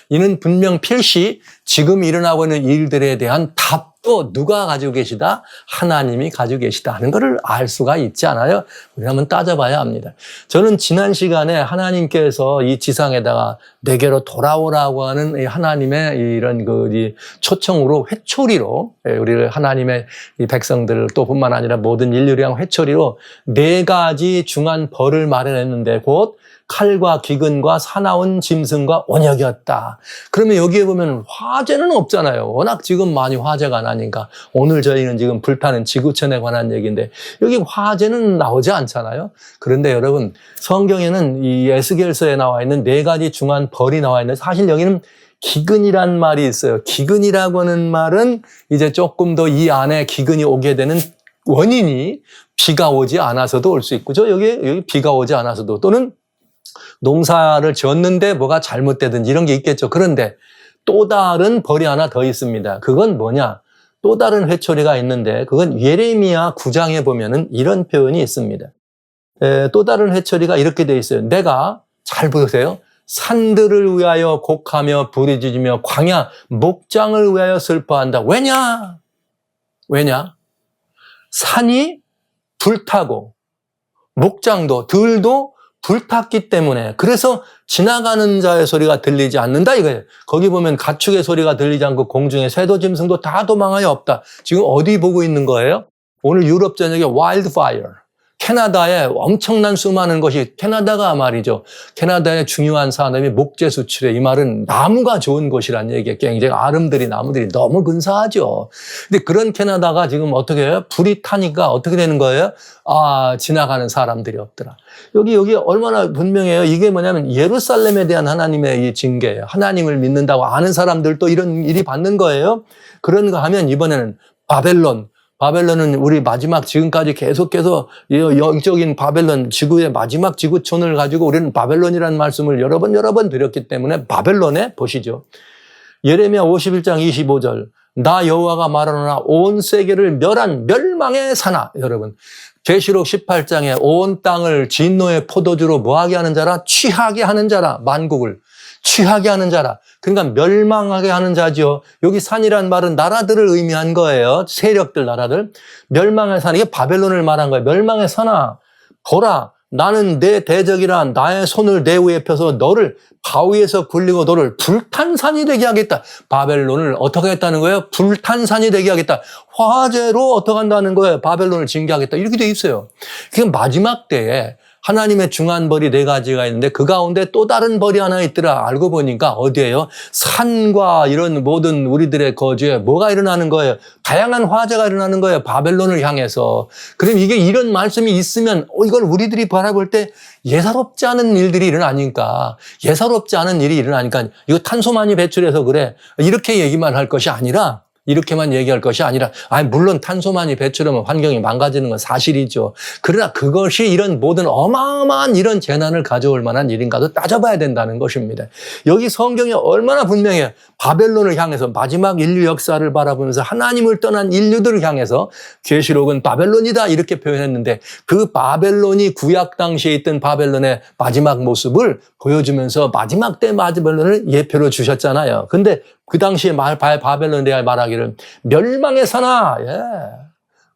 이는 분명 필시 지금 일어나고 있는 일들에 대한 답도 누가 가지고 계시다? 하나님이 가지고 계시다 하는 것을 알 수가 있지 않아요? 우리 한번 따져봐야 합니다. 저는 지난 시간에 하나님께서 이 지상에다가 내게로 돌아오라고 하는 이 하나님의 이런 그 초청으로 회초리로 우리를 하나님의 이 백성들을 또 뿐만 아니라 모든 인류를 향한 회초리로 4가지 중한 벌을 마련했는데 곧 칼과 기근과 사나운 짐승과 온역이었다. 그러면 여기에 보면 화재는 없잖아요. 워낙 지금 많이 화재가 나니까. 오늘 저희는 지금 불타는 지구촌에 관한 얘기인데 여기 화재는 나오지 않잖아요. 그런데 여러분 성경에는 이 에스겔서에 나와 있는 4가지 중한 벌이 나와 있는데 사실 여기는 기근이란 말이 있어요. 기근이라고 하는 말은 이제 조금 더 이 안에 기근이 오게 되는 원인이 비가 오지 않아서도 올 수 있고 여기 비가 오지 않아서도 또는 농사를 지었는데 뭐가 잘못되든지 이런 게 있겠죠. 그런데 또 다른 벌이 하나 더 있습니다. 그건 뭐냐? 또 다른 회초리가 있는데 그건 예레미야 9장에 보면은 이런 표현이 있습니다. 또 다른 회초리가 이렇게 돼 있어요. 내가 잘 보세요. 산들을 위하여 곡하며 부르짖으며 광야 목장을 위하여 슬퍼한다. 왜냐? 산이 불타고 목장도 들도 불탔기 때문에 그래서 지나가는 자의 소리가 들리지 않는다 이거예요. 거기 보면 가축의 소리가 들리지 않고 공중의 새도 짐승도 다 도망하여 없다. 지금 어디 보고 있는 거예요? 오늘 유럽 전역에 와일드파이어. 캐나다에 엄청난 수많은 것이 캐나다가 말이죠. 캐나다의 중요한 산업이 목재 수출에 이 말은 나무가 좋은 곳이란 얘기예요. 굉장히 아름드리 나무들이 너무 근사하죠. 근데 그런 캐나다가 지금 어떻게 해요? 불이 타니까 어떻게 되는 거예요? 지나가는 사람들이 없더라. 여기 얼마나 분명해요. 이게 뭐냐면 예루살렘에 대한 하나님의 이 징계예요. 하나님을 믿는다고 아는 사람들도 이런 일이 받는 거예요. 그런가 하면 이번에는 바벨론은 우리 마지막 지금까지 계속해서 영적인 바벨론 지구의 마지막 지구촌을 가지고 우리는 바벨론이라는 말씀을 여러 번 드렸기 때문에 바벨론에 보시죠. 예레미야 51장 25절 나 여호와가 말하노라 온 세계를 멸망의 사나. 여러분 계시록 18장에 온 땅을 진노의 포도주로 뭐하게 하는 자라? 취하게 하는 자라. 만국을 취하게 하는 자라. 그러니까 멸망하게 하는 자죠. 여기 산이란 말은 나라들을 의미한 거예요. 세력들, 나라들. 멸망의 산, 이게 바벨론을 말한 거예요. 멸망의 산아, 보라, 나는 내 대적이라 나의 손을 내 위에 펴서 너를 바위에서 굴리고 너를 불탄 산이 되게 하겠다. 바벨론을 어떻게 했다는 거예요? 불탄 산이 되게 하겠다. 화재로 어떻게 한다는 거예요? 바벨론을 징계하겠다. 이렇게 돼 있어요. 그게 마지막 때에 하나님의 중한 벌이 4가지가 있는데 그 가운데 또 다른 벌이 하나 있더라. 알고 보니까 어디예요? 산과 이런 모든 우리들의 거주에 뭐가 일어나는 거예요? 다양한 화재가 일어나는 거예요. 바벨론을 향해서. 그럼 이게 이런 말씀이 있으면 이걸 우리들이 바라볼 때 예사롭지 않은 일들이 일어나니까 이거 탄소 많이 배출해서 그래. 이렇게 얘기만 할 것이 아니라 이렇게만 얘기할 것이 아니라 물론 탄소 많이 배출하면 환경이 망가지는 건 사실이죠. 그러나 그것이 이런 모든 어마어마한 이런 재난을 가져올 만한 일인가도 따져봐야 된다는 것입니다. 여기 성경이 얼마나 분명해요. 바벨론을 향해서 마지막 인류 역사를 바라보면서 하나님을 떠난 인류들을 향해서 계시록은 바벨론이다 이렇게 표현했는데 그 바벨론이 구약 당시에 있던 바벨론의 마지막 모습을 보여주면서 마지막 때 바벨론을 예표로 주셨잖아요. 근데 그 당시에 바벨론에 대해 말하기를 멸망의 산아,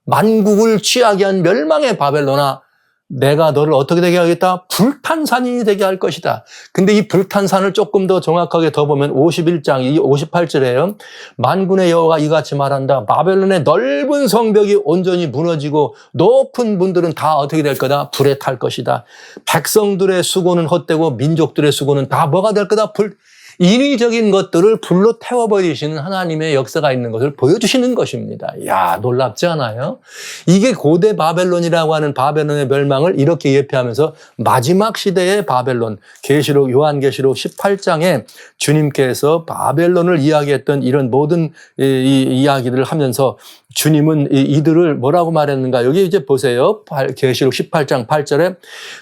만국을 취하게 한 멸망의 바벨론아, 내가 너를 어떻게 되게 하겠다? 불탄 산이 되게 할 것이다. 근데 이 불탄 산을 조금 더 정확하게 더 보면 51장 58절에요. 만군의 여호와가 이같이 말한다. 바벨론의 넓은 성벽이 온전히 무너지고 높은 분들은 다 어떻게 될 거다? 불에 탈 것이다. 백성들의 수고는 헛되고 민족들의 수고는 다 뭐가 될 거다? 인위적인 것들을 불로 태워버리시는 하나님의 역사가 있는 것을 보여주시는 것입니다. 이야, 놀랍지 않아요? 이게 고대 바벨론이라고 하는 바벨론의 멸망을 이렇게 예표하면서 마지막 시대의 바벨론, 요한계시록 18장에 주님께서 바벨론을 이야기했던 이런 모든 이야기들을 하면서 주님은 이들을 뭐라고 말했는가? 여기 이제 보세요. 계시록 18장 8절에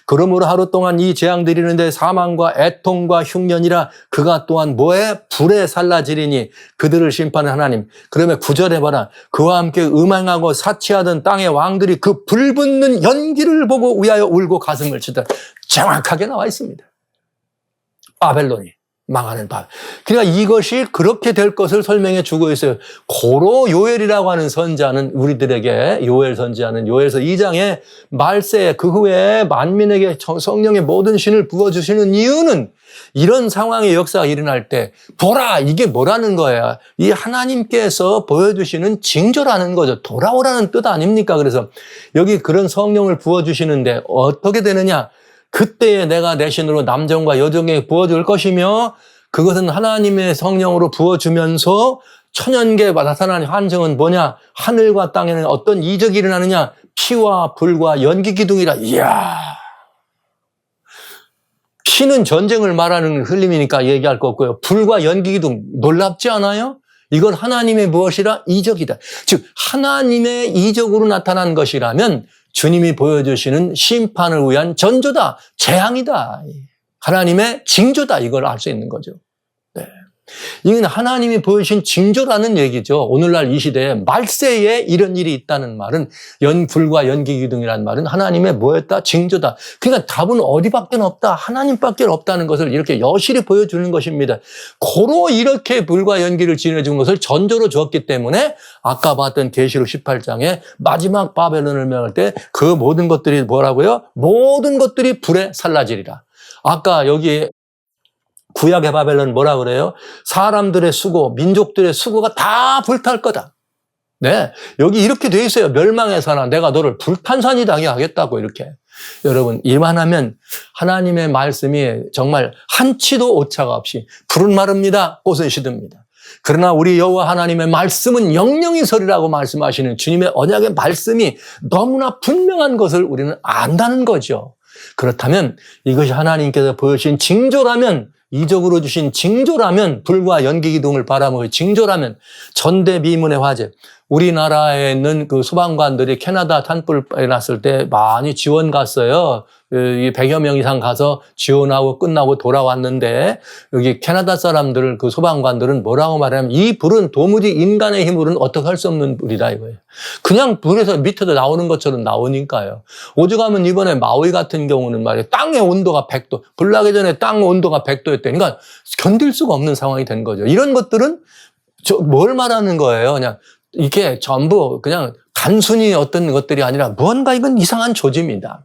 그러므로 하루 동안 이 재앙들이 있는데 사망과 애통과 흉년이라 그가 또한 뭐에? 불에 살라지리니 그들을 심판하는 하나님. 그러면 9절에 봐라. 그와 함께 음행하고 사치하던 땅의 왕들이 그 불붙는 연기를 보고 위하여 울고 가슴을 치다. 정확하게 나와 있습니다. 바벨론이. 망하는 바. 그러니까 이것이 그렇게 될 것을 설명해 주고 있어요. 고로 요엘이라고 하는 선지자는 우리들에게 요엘 선지자는 요엘서 2장에 말세 그 후에 만민에게 성령의 모든 신을 부어주시는 이유는 이런 상황의 역사가 일어날 때 보라 이게 뭐라는 거야. 이 하나님께서 보여주시는 징조라는 거죠. 돌아오라는 뜻 아닙니까? 그래서 여기 그런 성령을 부어주시는데 어떻게 되느냐. 그때에 내가 내 신으로 남정과 여정에 부어줄 것이며 그것은 하나님의 성령으로 부어주면서 천연계에 나타나는 환정은 뭐냐? 하늘과 땅에는 어떤 이적이 일어나느냐? 피와 불과 연기 기둥이라. 이야. 피는 전쟁을 말하는 흘림이니까 얘기할 거 없고요. 불과 연기 기둥 놀랍지 않아요? 이건 하나님의 무엇이라? 이적이다. 즉 하나님의 이적으로 나타난 것이라면 주님이 보여주시는 심판을 위한 전조다, 재앙이다, 하나님의 징조다 이걸 알 수 있는 거죠. 네. 이건 하나님이 보여주신 징조라는 얘기죠. 오늘날 이 시대에 말세에 이런 일이 있다는 말은 불과 연기기둥이라는 말은 하나님의 뭐였다? 징조다. 그러니까 답은 어디밖에 없다. 하나님밖에 없다는 것을 이렇게 여실히 보여주는 것입니다. 고로 이렇게 불과 연기를 지내준 것을 전조로 주었기 때문에 아까 봤던 계시록 18장에 마지막 바벨론을 명할 때 그 모든 것들이 뭐라고요? 모든 것들이 불에 살라지리라. 아까 여기 구약의 바벨론 뭐라 그래요? 사람들의 수고, 민족들의 수고가 다 불탈 거다. 네. 여기 이렇게 돼 있어요. 멸망의 산아, 내가 너를 불탄산이 당하게 하겠다고 이렇게. 여러분, 이만하면 하나님의 말씀이 정말 한치도 오차가 없이 푸른 마릅니다. 꽃은 시듭니다. 그러나 우리 여호와 하나님의 말씀은 영영이 서리라고 말씀하시는 주님의 언약의 말씀이 너무나 분명한 것을 우리는 안다는 거죠. 그렇다면 이것이 하나님께서 보여주신 징조라면, 이적으로 주신 징조라면, 불과 연기기둥을 바라보고 징조라면, 전대미문의 화재, 우리나라에 있는 그 소방관들이 캐나다 산불이 났을 때 많이 지원 갔어요. 100여 명 이상 가서 지원하고 끝나고 돌아왔는데, 여기 캐나다 사람들, 그 소방관들은 뭐라고 말하냐면, 이 불은 도무지 인간의 힘으로는 어떻게 할 수 없는 불이다 이거예요. 그냥 불에서 밑에서 나오는 것처럼 나오니까요. 오죽하면 이번에 마우이 같은 경우는 말이에요. 땅의 온도가 100도, 불 나기 전에 땅 온도가 100도였대. 그러니까 견딜 수가 없는 상황이 된 거죠. 이런 것들은 뭘 말하는 거예요? 그냥 이게 전부 그냥 단순히 어떤 것들이 아니라 무언가 이건 이상한 조짐이다.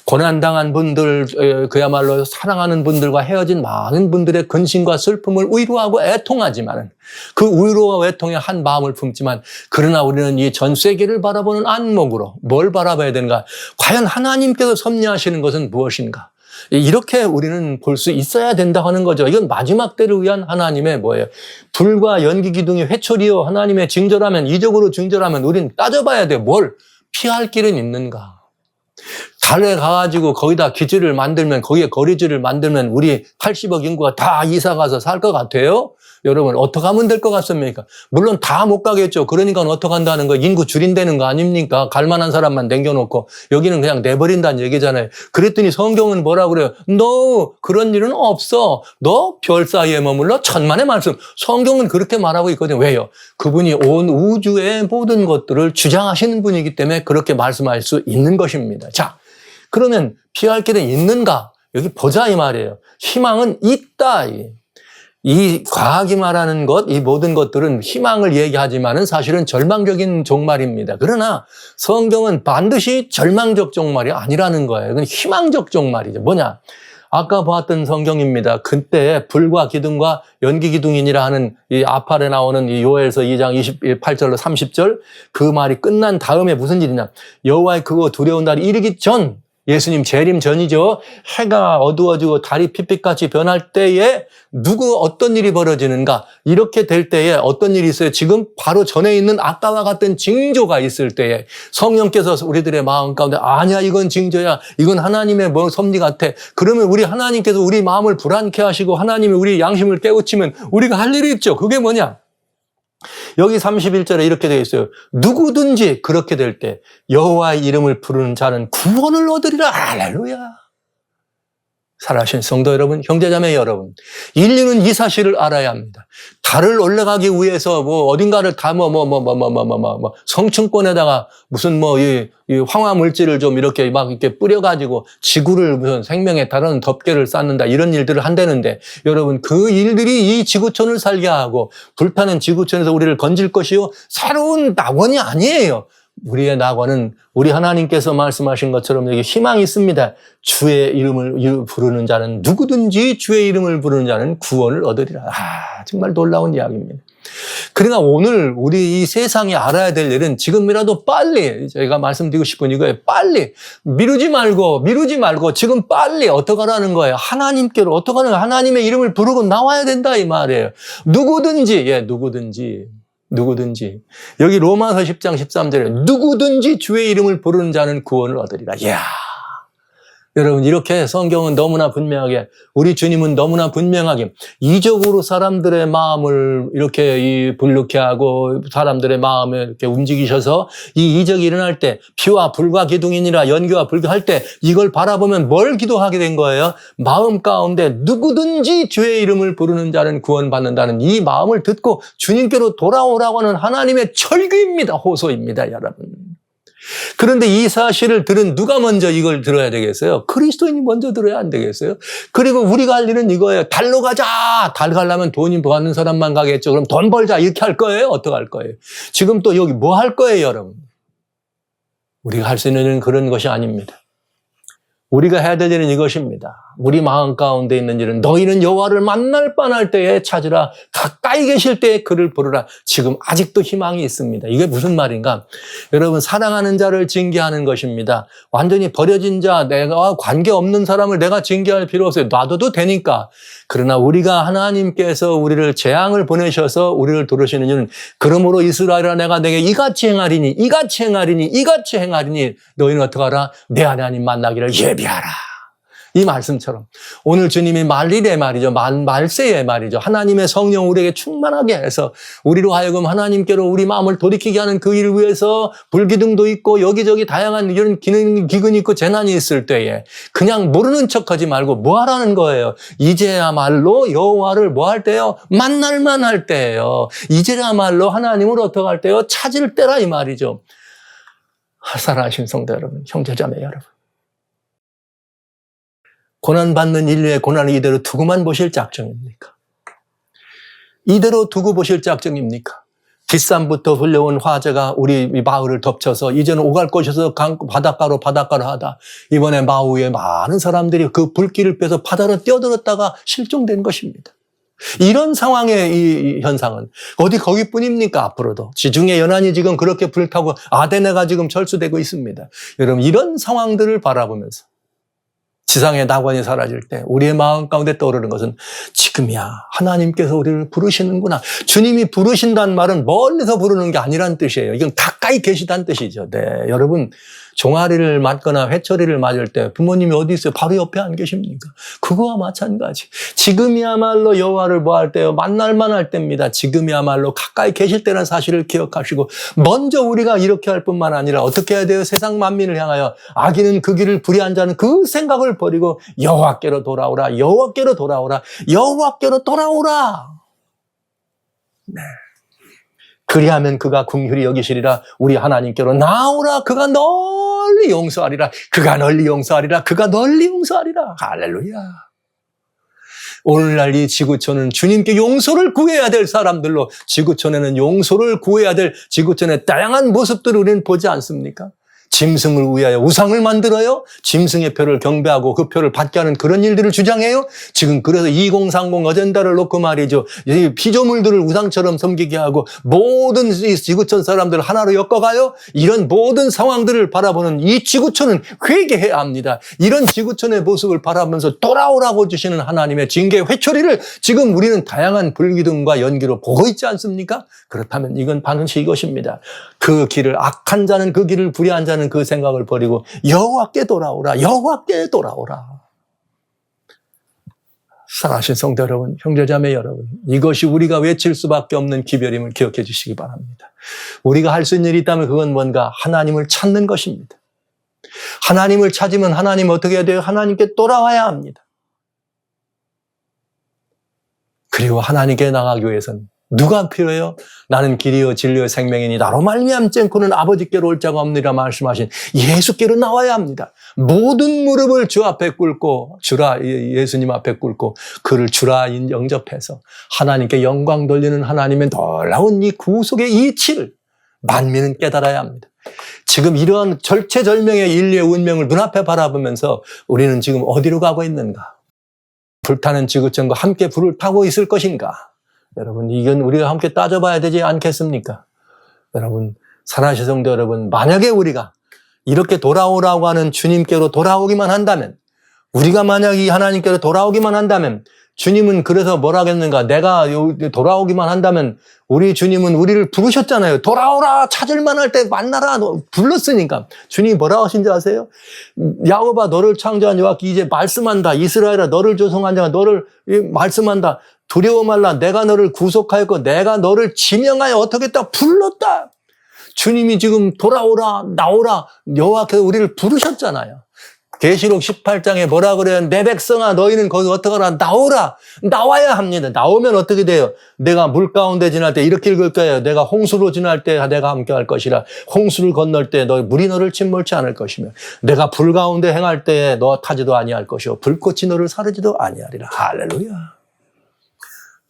고난당한 분들, 그야말로 사랑하는 분들과 헤어진 많은 분들의 근심과 슬픔을 위로하고 애통하지만 그 위로와 애통에 한 마음을 품지만, 그러나 우리는 이 전 세계를 바라보는 안목으로 뭘 바라봐야 되는가? 과연 하나님께서 섭리하시는 것은 무엇인가? 이렇게 우리는 볼 수 있어야 된다고 하는 거죠. 이건 마지막 때를 위한 하나님의 뭐예요? 불과 연기기둥이 회초리요 하나님의 징조라면, 이적으로 징조라면 우리는 따져봐야 돼요. 뭘? 피할 길은 있는가? 달에 가가지고 거기다 기지를 만들면, 거기에 거리지를 만들면 우리 80억 인구가 다 이사 가서 살 것 같아요? 여러분, 어떻게 하면 될 것 같습니까? 물론 다 못 가겠죠. 그러니까 어떻게 한다는 거, 인구 줄인다는 거 아닙니까? 갈 만한 사람만 남겨놓고 여기는 그냥 내버린다는 얘기잖아요. 그랬더니 성경은 뭐라 그래요? 너 그런 일은 없어. 너 별 사이에 머물러 천만의 말씀. 성경은 그렇게 말하고 있거든요. 왜요? 그분이 온 우주의 모든 것들을 주장하시는 분이기 때문에 그렇게 말씀할 수 있는 것입니다. 자, 그러면 피할 길은 있는가? 여기 보자 이 말이에요. 희망은 있다. 이 과학이 말하는 것, 이 모든 것들은 희망을 얘기하지만은 사실은 절망적인 종말입니다. 그러나 성경은 반드시 절망적 종말이 아니라는 거예요. 이건 희망적 종말이죠. 뭐냐? 아까 보았던 성경입니다. 그때 불과 기둥과 연기기둥이니라 하는 이 아팔에 나오는 이 요엘서 2장 28절로 30절, 그 말이 끝난 다음에 무슨 일이냐? 여호와의 그거 두려운 날이 이르기 전, 예수님 재림 전이죠. 해가 어두워지고 달이 핏빛같이 변할 때에 어떤 일이 벌어지는가? 이렇게 될 때에 어떤 일이 있어요? 지금 바로 전에 있는 아까와 같은 징조가 있을 때에 성령께서 우리들의 마음 가운데 아니야, 이건 징조야, 이건 하나님의 뭐 섭리 같아. 그러면 우리 하나님께서 우리 마음을 불안케 하시고 하나님이 우리 양심을 깨우치면 우리가 할 일이 있죠. 그게 뭐냐? 여기 31절에 이렇게 되어 있어요. 누구든지 그렇게 될 때 여호와의 이름을 부르는 자는 구원을 얻으리라. 할렐루야. 살아계신 성도 여러분, 형제자매 여러분, 인류는 이 사실을 알아야 합니다. 달을 올라가기 위해서 어딘가를 다 성층권에다가 무슨 이 황화 물질을 좀 이렇게 막 이렇게 뿌려가지고 지구를 무슨 생명의 다른 덮개를 쌓는다, 이런 일들을 한다는데, 여러분, 그 일들이 이 지구촌을 살게 하고 불타는 지구촌에서 우리를 건질 것이요 새로운 낙원이 아니에요. 우리의 낙원은 우리 하나님께서 말씀하신 것처럼 여기 희망이 있습니다. 주의 이름을 부르는 자는, 누구든지 주의 이름을 부르는 자는 구원을 얻으리라. 정말 놀라운 이야기입니다. 그러나 오늘 우리 이 세상이 알아야 될 일은 지금이라도 빨리, 저희가 말씀드리고 싶은 이거예요. 빨리 미루지 말고 지금 빨리 어떻게 하라는 거예요? 하나님께로 어떻게 하는 거예요? 하나님의 이름을 부르고 나와야 된다 이 말이에요. 누구든지. 여기 로마서 10장 13절에 누구든지 주의 이름을 부르는 자는 구원을 얻으리라. 이야, 여러분, 이렇게 성경은 너무나 분명하게, 우리 주님은 너무나 분명하게 이적으로 사람들의 마음을 이렇게 불쾌 하고 사람들의 마음을 이렇게 움직이셔서 이 이적이 일어날 때 피와 불과 기둥이니라 연기와 불교할 때 이걸 바라보면 뭘 기도하게 된 거예요? 마음 가운데 누구든지 주의 이름을 부르는 자는 구원받는다는 이 마음을 듣고 주님께로 돌아오라고 하는 하나님의 철규입니다. 호소입니다, 여러분. 그런데 이 사실을 들은 누가 먼저 이걸 들어야 되겠어요? 그리스도인이 먼저 들어야 안 되겠어요? 그리고 우리가 할 일은 이거예요. 달로 가자! 달 가려면 돈이 받는 사람만 가겠죠. 그럼 돈 벌자! 이렇게 할 거예요? 어떻게 할 거예요? 지금 또 여기 뭐 할 거예요, 여러분? 우리가 할 수 있는 일은 그런 것이 아닙니다. 우리가 해야 될 일은 이것입니다. 우리 마음 가운데 있는 일은 너희는 여호와를 만날 뻔할 때에 찾으라. 가까이 계실 때에 그를 부르라. 지금 아직도 희망이 있습니다. 이게 무슨 말인가? 여러분, 사랑하는 자를 징계하는 것입니다. 완전히 버려진 자, 내가 관계없는 사람을 내가 징계할 필요 없어요. 놔둬도 되니까. 그러나 우리가 하나님께서 우리를 재앙을 보내셔서 우리를 도르시는 이유는 그러므로 이스라엘아 내가 내게 이같이 행하리니 이같이 행하리니 이같이 행하리니 너희는 어떡하라? 내 하나님 만나기를 예비하라. 이 말씀처럼 오늘 주님이 말일의 말이죠. 말세의 말이죠. 하나님의 성령 우리에게 충만하게 해서 우리로 하여금 하나님께로 우리 마음을 돌이키게 하는 그 일을 위해서 불기둥도 있고 여기저기 다양한 이런 기근이 있고 재난이 있을 때에 그냥 모르는 척하지 말고 뭐 하라는 거예요. 이제야말로 여호와를 뭐 할 때요? 만날만 할 때예요. 이제야말로 하나님을 어떻게 할 때요? 찾을 때라 이 말이죠. 사랑하신 성도 여러분, 형제자매 여러분. 고난받는 인류의 고난을 이대로 두고만 보실 작정입니까? 이대로 두고 보실 작정입니까? 뒷산부터 흘려온 화재가 우리 마을을 덮쳐서 이제는 오갈 곳에서 바닷가로 하다 이번에 마우에 많은 사람들이 그 불길을 빼서 바다로 뛰어들었다가 실종된 것입니다. 이런 상황의 이 현상은 어디 거기뿐입니까? 앞으로도 지중해 연안이 지금 그렇게 불타고 아데네가 지금 철수되고 있습니다. 여러분, 이런 상황들을 바라보면서 지상의 낙원이 사라질 때 우리의 마음 가운데 떠오르는 것은 지금이야 하나님께서 우리를 부르시는구나. 주님이 부르신다는 말은 멀리서 부르는 게 아니란 뜻이에요. 이건 가까이 계시다는 뜻이죠. 네, 여러분, 종아리를 맞거나 회초리를 맞을 때 부모님이 어디 있어요? 바로 옆에 안 계십니까? 그거와 마찬가지. 지금이야말로 여호와를 뭐 할 때요? 만날만 할 때입니다. 지금이야말로 가까이 계실 때라는 사실을 기억하시고 먼저 우리가 이렇게 할 뿐만 아니라 어떻게 해야 돼요? 세상 만민을 향하여 악인은 그 길을 불의한 자는 그 생각을 버리고 여호와께로 돌아오라. 여호와께로 돌아오라. 여호와께로 돌아오라. 네. 그리하면 그가 긍휼히 여기시리라. 우리 하나님께로 나오라. 그가 널리 용서하리라. 그가 널리 용서하리라. 그가 널리 용서하리라. 할렐루야. 오늘날 이 지구촌은 주님께 용서를 구해야 될 사람들로, 지구촌에는 용서를 구해야 될 지구촌의 다양한 모습들을 우리는 보지 않습니까? 짐승을 위하여 우상을 만들어요? 짐승의 표를 경배하고 그 표를 받게 하는 그런 일들을 주장해요? 지금 그래서 2030 어젠다를 놓고 말이죠. 이 피조물들을 우상처럼 섬기게 하고 모든 이 지구촌 사람들을 하나로 엮어가요? 이런 모든 상황들을 바라보는 이 지구촌은 회개해야 합니다. 이런 지구촌의 모습을 바라보면서 돌아오라고 주시는 하나님의 징계의 회초리를 지금 우리는 다양한 불기둥과 연기로 보고 있지 않습니까? 그렇다면 이건 반드시 이것입니다. 그 길을, 악한 자는 그 길을 불의한 자는 그 생각을 버리고 여호와께 돌아오라. 여호와께 돌아오라. 사랑하신 성도 여러분, 형제자매 여러분, 이것이 우리가 외칠 수밖에 없는 기별임을 기억해 주시기 바랍니다. 우리가 할 수 있는 일이 있다면 그건 뭔가 하나님을 찾는 것입니다. 하나님을 찾으면 하나님 어떻게 해야 돼요? 하나님께 돌아와야 합니다. 그리고 하나님께 나가기 위해서는 누가 필요해요? 나는 길이요 진리요 생명이니 나로 말미암지 않고는 아버지께로 올 자가 없느니라 말씀하신 예수께로 나와야 합니다. 모든 무릎을 주 앞에 꿇고 주라 예수님 앞에 꿇고 그를 주라 영접해서 하나님께 영광 돌리는 하나님의 놀라운 이 구속의 이치를 만민은 깨달아야 합니다. 지금 이러한 절체절명의 인류의 운명을 눈앞에 바라보면서 우리는 지금 어디로 가고 있는가? 불타는 지구촌과 함께 불을 타고 있을 것인가? 여러분, 이건 우리가 함께 따져봐야 되지 않겠습니까? 여러분, 사랑하신 성도 여러분, 만약에 우리가 이렇게 돌아오라고 하는 주님께로 돌아오기만 한다면, 우리가 만약 이 하나님께로 돌아오기만 한다면 주님은 그래서 뭐라 하겠는가? 내가 돌아오기만 한다면 우리 주님은 우리를 부르셨잖아요. 돌아오라, 찾을 만할 때 만나라. 불렀으니까. 주님이 뭐라고 하신지 아세요? 야곱아, 너를 창조한 여호와께 이제 말씀한다. 이스라엘아, 너를 조성한 자가 너를 말씀한다. 두려워 말라. 내가 너를 구속하였고 내가 너를 지명하여 어떻게 했다? 불렀다. 주님이 지금 돌아오라, 나오라. 여호와께서 우리를 부르셨잖아요. 계시록 18장에 뭐라 그래요? 내 백성아, 너희는 거기 어떡하라? 나오라. 나와야 합니다. 나오면 어떻게 돼요? 내가 물 가운데 지날 때 이렇게 읽을 거예요. 내가 홍수로 지날 때 내가 함께 할 것이라. 홍수를 건널 때 물이 너를 침몰치 않을 것이며 내가 불 가운데 행할 때에 너 타지도 아니할 것이요 불꽃이 너를 사르지도 아니하리라. 할렐루야.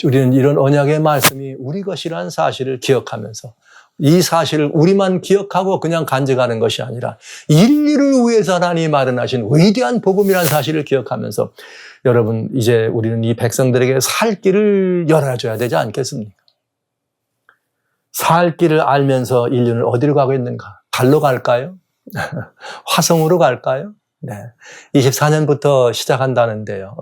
우리는 이런 언약의 말씀이 우리 것이라는 사실을 기억하면서 이 사실을 우리만 기억하고 그냥 간직하는 것이 아니라 인류를 위해서 하나님이 마련하신 위대한 복음이라는 사실을 기억하면서 여러분, 이제 우리는 이 백성들에게 살 길을 열어줘야 되지 않겠습니까? 살 길을 알면서 인류는 어디로 가고 있는가? 달로 갈까요? 화성으로 갈까요? 네. 24년부터 시작한다는데요.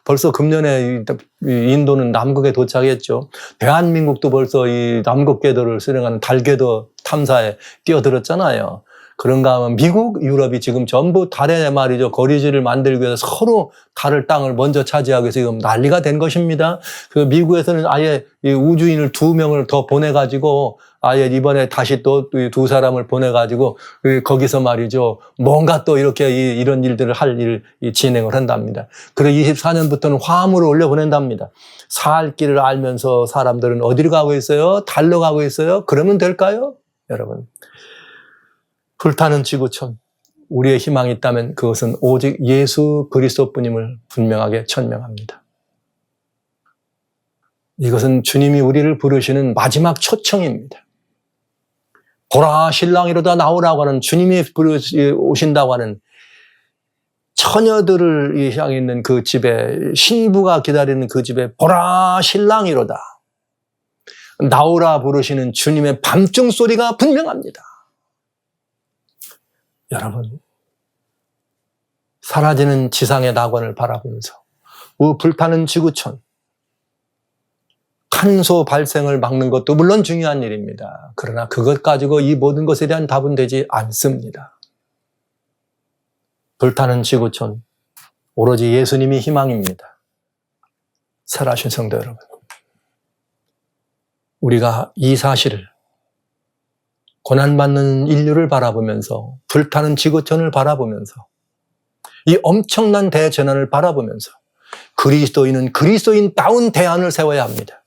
벌써 금년에 인도는 남극에 도착했죠. 대한민국도 벌써 이 남극 궤도를 수행하는 달 궤도 탐사에 뛰어들었잖아요. 그런가 하면 미국, 유럽이 지금 전부 달에 말이죠. 거리지를 만들기 위해서 서로 달을 땅을 먼저 차지하기 위해서 지금 난리가 된 것입니다. 그 미국에서는 아예 이 우주인을 2명을 더 보내가지고 아예 이번에 다시 또 2사람을 보내가지고 거기서 말이죠. 뭔가 또 이렇게 이런 일들을 할 일 진행을 한답니다. 그래서 24년부터는 화함으로 올려보낸답니다. 살 길을 알면서 사람들은 어디로 가고 있어요? 달로 가고 있어요? 그러면 될까요? 여러분. 불타는 지구촌, 우리의 희망이 있다면 그것은 오직 예수 그리스도뿐임을 분명하게 천명합니다. 이것은 주님이 우리를 부르시는 마지막 초청입니다. 보라, 신랑이로다 나오라고 하는 주님이 오신다고 하는 처녀들을 향해 있는 그 집에, 신부가 기다리는 그 집에 보라, 신랑이로다 나오라 부르시는 주님의 밤중 소리가 분명합니다. 여러분, 사라지는 지상의 낙원을 바라보면서 불타는 지구촌, 탄소 발생을 막는 것도 물론 중요한 일입니다. 그러나 그것 가지고 이 모든 것에 대한 답은 되지 않습니다. 불타는 지구촌, 오로지 예수님이 희망입니다. 살아신 성도 여러분, 우리가 이 사실을 고난받는 인류를 바라보면서 불타는 지구촌을 바라보면서 이 엄청난 대재난을 바라보면서 그리스도인은 그리스도인다운 대안을 세워야 합니다.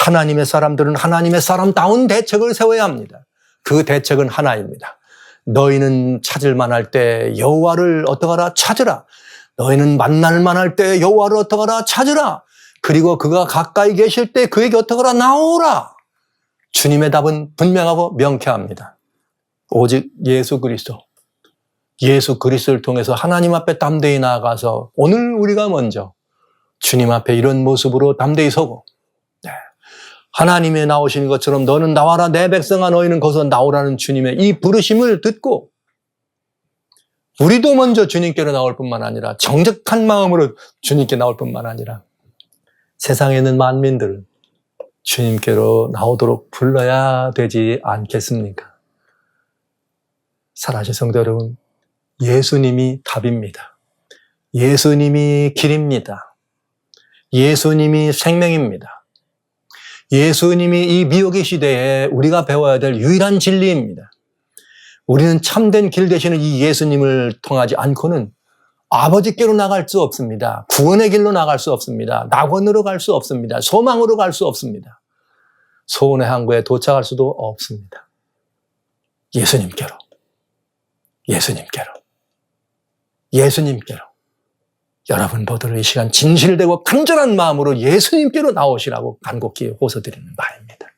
하나님의 사람들은 하나님의 사람다운 대책을 세워야 합니다. 그 대책은 하나입니다. 너희는 찾을 만할 때 여호와를 어떡하라? 찾으라. 너희는 만날 만할 때 여호와를 어떡하라? 찾으라. 그리고 그가 가까이 계실 때 그에게 어떡하라? 나오라. 주님의 답은 분명하고 명쾌합니다. 오직 예수 그리스도, 예수 그리스도를 통해서 하나님 앞에 담대히 나아가서 오늘 우리가 먼저 주님 앞에 이런 모습으로 담대히 서고 하나님의 나오시는 것처럼 너는 나와라 내 백성아 너희는 거기서 나오라는 주님의 이 부르심을 듣고 우리도 먼저 주님께로 나올 뿐만 아니라 정직한 마음으로 주님께 나올 뿐만 아니라 세상에 있는 만민들을 주님께로 나오도록 불러야 되지 않겠습니까? 사랑하신 성도 여러분, 예수님이 답입니다. 예수님이 길입니다. 예수님이 생명입니다. 예수님이 이 미혹의 시대에 우리가 배워야 될 유일한 진리입니다. 우리는 참된 길 되시는 이 예수님을 통하지 않고는 아버지께로 나갈 수 없습니다. 구원의 길로 나갈 수 없습니다. 낙원으로 갈 수 없습니다. 소망으로 갈 수 없습니다. 소원의 항구에 도착할 수도 없습니다. 예수님께로, 예수님께로, 예수님께로. 여러분 모두를 이 시간 진실되고 간절한 마음으로 예수님께로 나오시라고 간곡히 호소드리는 바입니다.